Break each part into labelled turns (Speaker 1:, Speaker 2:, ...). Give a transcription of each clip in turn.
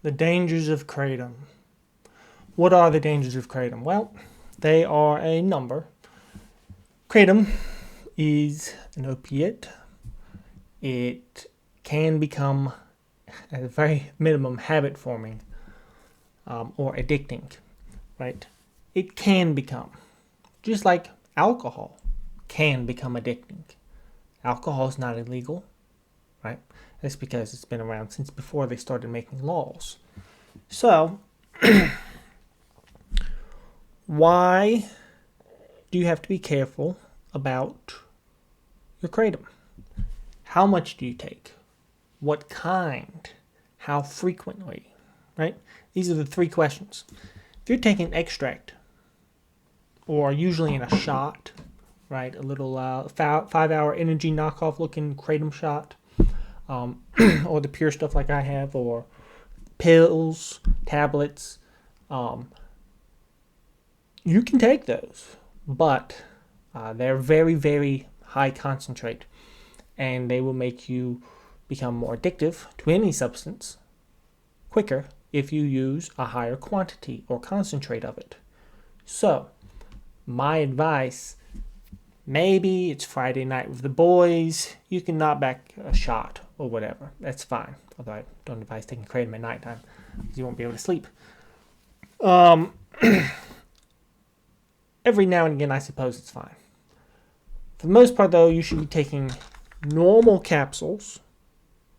Speaker 1: The dangers of kratom. What are the dangers of kratom? Well, they are a number. Kratom is an opiate. It can become, at a very minimum, habit forming or addicting, right? It can become, just like alcohol can become addicting. Alcohol is not illegal, right? That's because it's been around since before they started making laws. So, why do you have to be careful about your kratom? How much do you take? What kind? How frequently? Right? These are the three questions. If you're taking extract, or usually in a shot, right? A little 5-hour energy knockoff looking kratom shot, or the pure stuff like I have, or pills, tablets. You can take those, but they're very, very high concentrate, and they will make you become more addictive to any substance quicker if you use a higher quantity or concentrate of it. So, my advice, maybe it's Friday night with the boys, you can knock back a shot or whatever. That's fine. Although I don't advise taking kratom at nighttime because you won't be able to sleep. Every now and again, I suppose it's fine. For the most part, though, you should be taking normal capsules,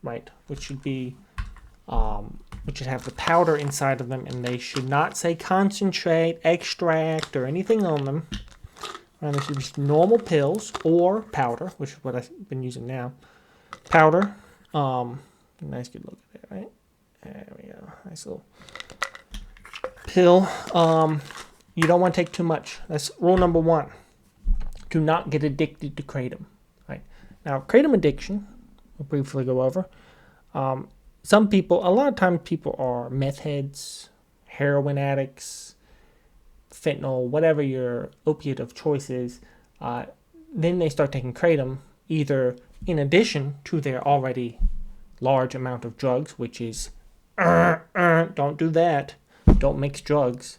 Speaker 1: right? Which should be, which should have the powder inside of them, and they should not say concentrate, extract, or anything on them. Right? They should be just normal pills or powder, which is what I've been using now. Powder. Nice, good look at that, right? There we go. Nice little pill. You don't want to take too much. That's rule number one. Do not get addicted to kratom. Right? Now, kratom addiction, we'll briefly go over. Some people, a lot of times people are meth heads, heroin addicts, fentanyl, whatever your opiate of choice is. Then they start taking kratom either in addition to their already large amount of drugs, which is, don't do that. Don't mix drugs.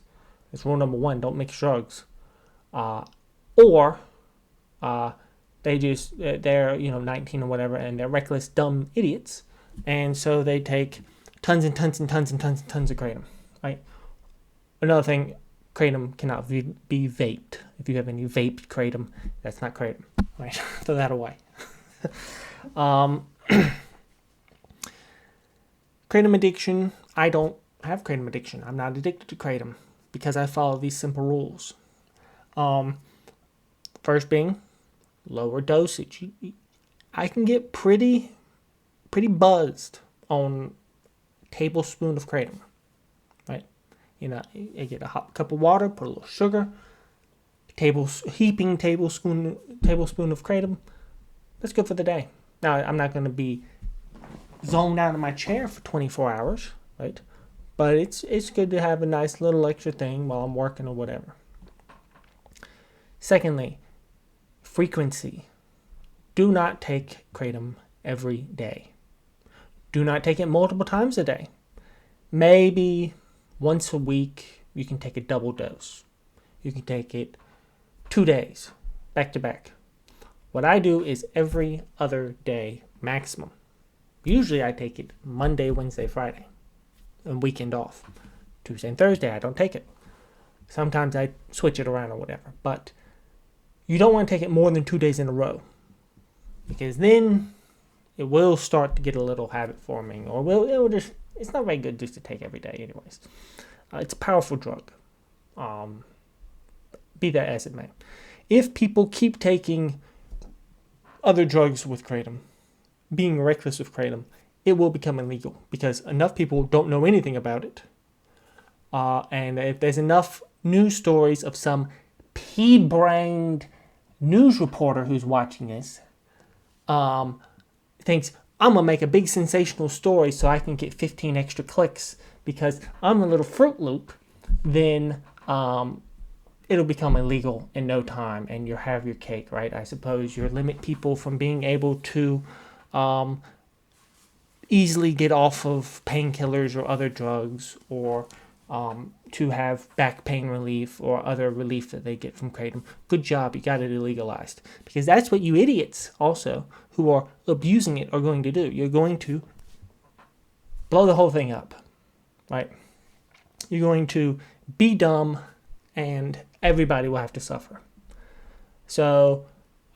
Speaker 1: That's rule number one. Don't mix drugs. Or they're 19 or whatever, and they're reckless, dumb idiots, and so they take tons and tons and tons and tons and tons of kratom. Right. Another thing, kratom cannot be vaped. If you have any vaped kratom, that's not kratom. Right. Throw that away. Kratom addiction. I don't have kratom addiction. I'm not addicted to kratom because I follow these simple rules. First being lower dosage. I can get pretty buzzed on a tablespoon of kratom, right? You get a hot cup of water, put a little sugar, heaping tablespoon of kratom. That's good for the day. Now, I'm not going to be zoned out of my chair for 24 hours, right? But it's good to have a nice little extra thing while I'm working or whatever. Secondly, frequency. Do not take kratom every day. Do not take it multiple times a day. Maybe once a week you can take a double dose. You can take it 2 days, back to back. What I do is every other day maximum. Usually I take it Monday, Wednesday, Friday, and weekend off. Tuesday and Thursday I don't take it. Sometimes I switch it around or whatever, but you don't want to take it more than 2 days in a row, because then it will start to get a little habit forming, or it's not very good just to take every day anyways. It's a powerful drug. Be that as it may. If people keep taking other drugs with kratom, being reckless with kratom, it will become illegal because enough people don't know anything about it. And if there's enough news stories of some pea-brained news reporter who's watching this, thinks, I'm going to make a big sensational story so I can get 15 extra clicks because I'm a little Fruit Loop, then it'll become illegal in no time and you'll have your cake, right? I suppose you'll limit people from being able to easily get off of painkillers or other drugs, or to have back pain relief or other relief that they get from kratom, good job, you got it illegalized. Because that's what you idiots also who are abusing it are going to do. You're going to blow the whole thing up, right? You're going to be dumb, and everybody will have to suffer. So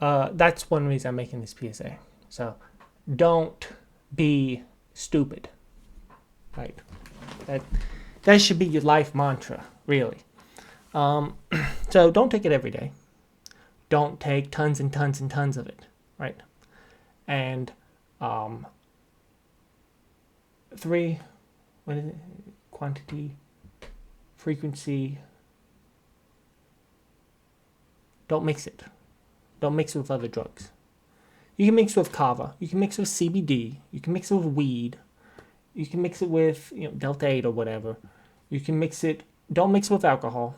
Speaker 1: that's one reason I'm making this PSA. So don't be stupid, right? That should be your life mantra, really. So don't take it every day. Don't take tons and tons and tons of it, right? And 3, what is it? Quantity, frequency. Don't mix it. Don't mix it with other drugs. You can mix it with kava. You can mix it with CBD. You can mix it with weed. You can mix it with Delta 8 or whatever. You can mix it. Don't mix it with alcohol.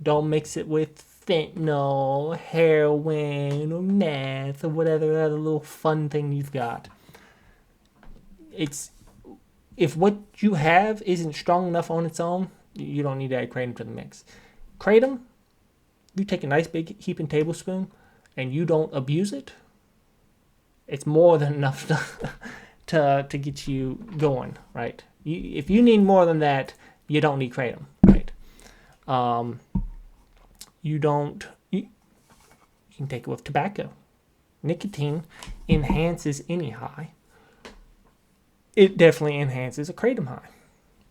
Speaker 1: Don't mix it with fentanyl, heroin, or meth, or whatever other little fun thing you've got. If what you have isn't strong enough on its own, you don't need to add kratom to the mix. Kratom, you take a nice big heaping tablespoon and you don't abuse it, it's more than enough to get you going, right? If you need more than that, you don't need kratom, right? You can take it with tobacco. Nicotine enhances any high. It definitely enhances a kratom high.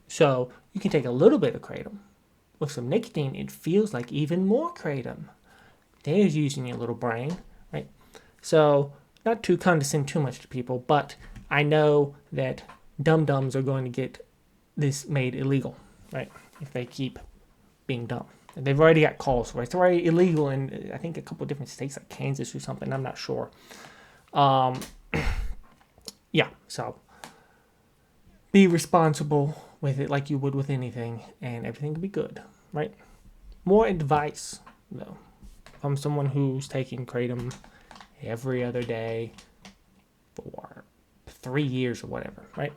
Speaker 1: So you can take a little bit of kratom. With some nicotine, it feels like even more kratom. There's using your little brain, right? So not to condescend too much to people, but I know that dum-dums are going to get this made illegal, right? If they keep being dumb. And they've already got calls for it. It's already illegal in, I think, a couple of different states like Kansas or something. I'm not sure. Yeah, so be responsible with it like you would with anything, and everything will be good, right? More advice, though, from someone who's taking kratom every other day for 3 years or whatever, right?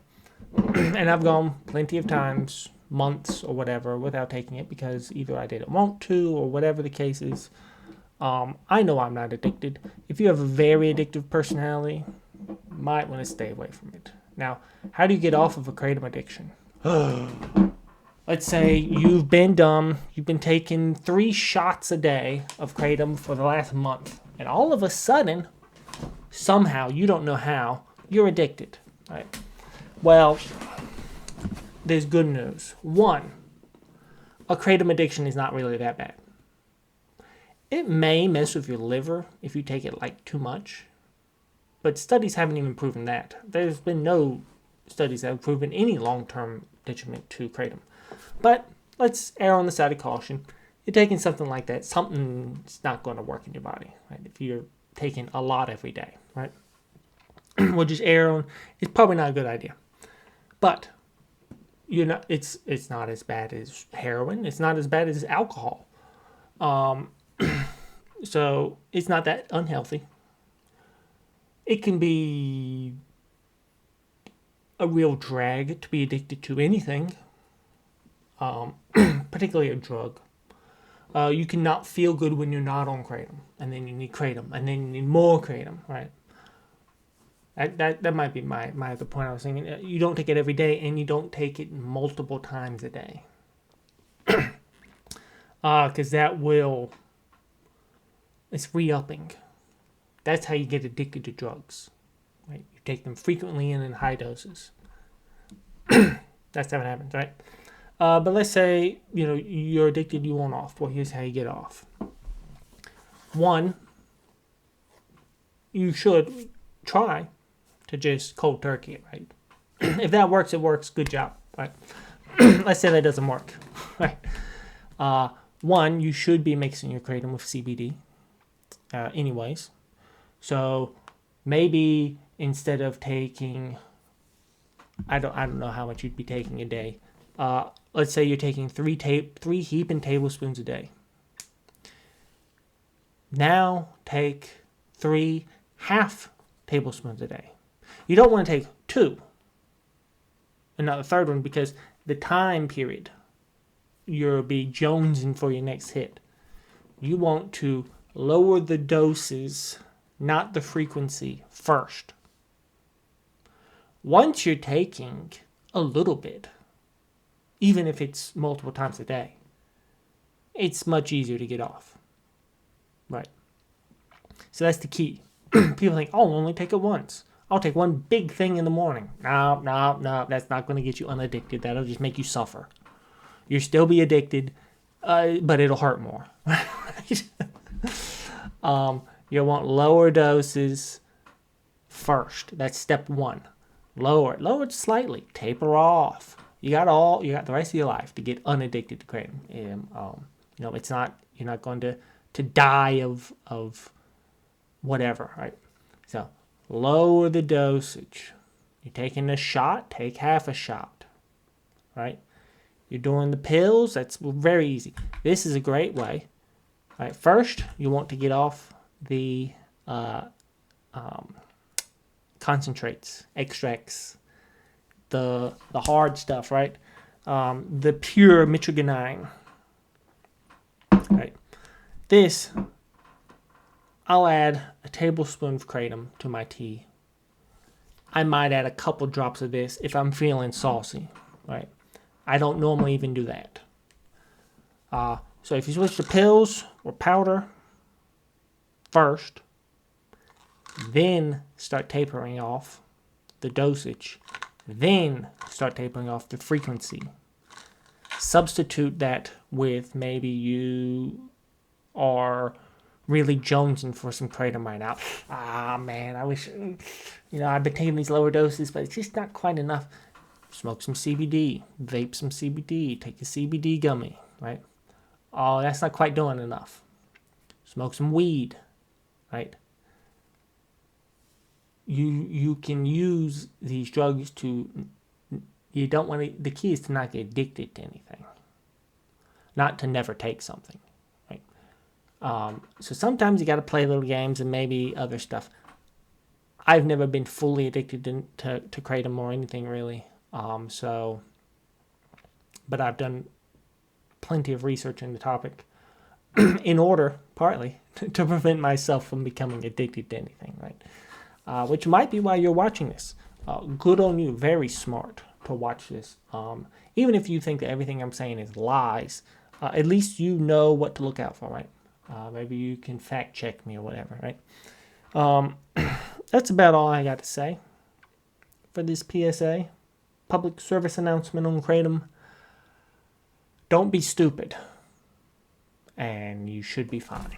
Speaker 1: And I've gone plenty of times, months or whatever, without taking it because either I didn't want to or whatever the case is. I know I'm not addicted. If you have a very addictive personality, you might want to stay away from it. Now, how do you get off of a kratom addiction? Let's say you've been dumb, you've been taking 3 shots a day of kratom for the last month, and all of a sudden, somehow, you don't know how, you're addicted, right? Well, there's good news. 1, a kratom addiction is not really that bad. It may mess with your liver if you take it like too much, but studies haven't even proven that. There's been no studies that have proven any long-term detriment to kratom. But let's err on the side of caution. You're taking something like that, something's not going to work in your body, right? If you're taking a lot every day, right? We'll just err on, it's probably not a good idea. But you're not. It's not as bad as heroin. It's not as bad as alcohol. So it's not that unhealthy. It can be a real drag to be addicted to anything, particularly a drug. You cannot feel good when you're not on kratom, and then you need kratom, and then you need more kratom, right? That might be my other point I was thinking. You don't take it every day, and you don't take it multiple times a day. Because it's re-upping. That's how you get addicted to drugs, right? You take them frequently and in high doses. That's how it happens, right? But let's say, you're addicted, you want off. Well, here's how you get off. 1, you should try to just cold turkey it, right? If that works, it works. Good job, right? Let's say that doesn't work, right? 1, you should be mixing your kratom with CBD, anyways. So maybe instead of taking, I don't know how much you'd be taking a day. Let's say you're taking 3 heaping tablespoons a day. Now take 3 half tablespoons a day. You don't want to take 2 and not the third one, because the time period you'll be jonesing for your next hit. You want to lower the doses, not the frequency, first. Once you're taking a little bit, even if it's multiple times a day, it's much easier to get off. Right. So that's the key. People think, oh, I'll only take it once. I'll take one big thing in the morning. No, that's not going to get you unaddicted. That'll just make you suffer. You'll still be addicted, but it'll hurt more. You'll want lower doses first. That's step 1. Lower it slightly. Taper off. You got the rest of your life to get unaddicted to kratom. It's not, you're not going to die of whatever, right? So lower the dosage. You're taking a shot, take half a shot, right? You're doing the pills, that's very easy. This is a great way. Right, first, you want to get off the concentrates, extracts, the hard stuff, right? The pure mitragynine. Right. This, I'll add a tablespoon of kratom to my tea. I might add a couple drops of this if I'm feeling saucy, right? I don't normally even do that. So if you switch to pills or powder first, then start tapering off the dosage, then start tapering off the frequency. Substitute that with maybe you are really jonesing for some kratom right now. Man, I wish, I've been taking these lower doses, but it's just not quite enough. Smoke some CBD, vape some CBD, take a CBD gummy, right? Oh, that's not quite doing enough. Smoke some weed, right? You can use these drugs you don't want to, the key is to not get addicted to anything. Not to never take something, right? So sometimes you got to play little games and maybe other stuff. I've never been fully addicted to kratom or anything really. But I've done plenty of research in the topic in order, partly, to prevent myself from becoming addicted to anything, right? Which might be why you're watching this. Good on you. Very smart to watch this. Even if you think that everything I'm saying is lies, at least you know what to look out for, right? Maybe you can fact check me or whatever, right? That's about all I got to say for this PSA. Public service announcement on kratom. Don't be stupid. And you should be fine.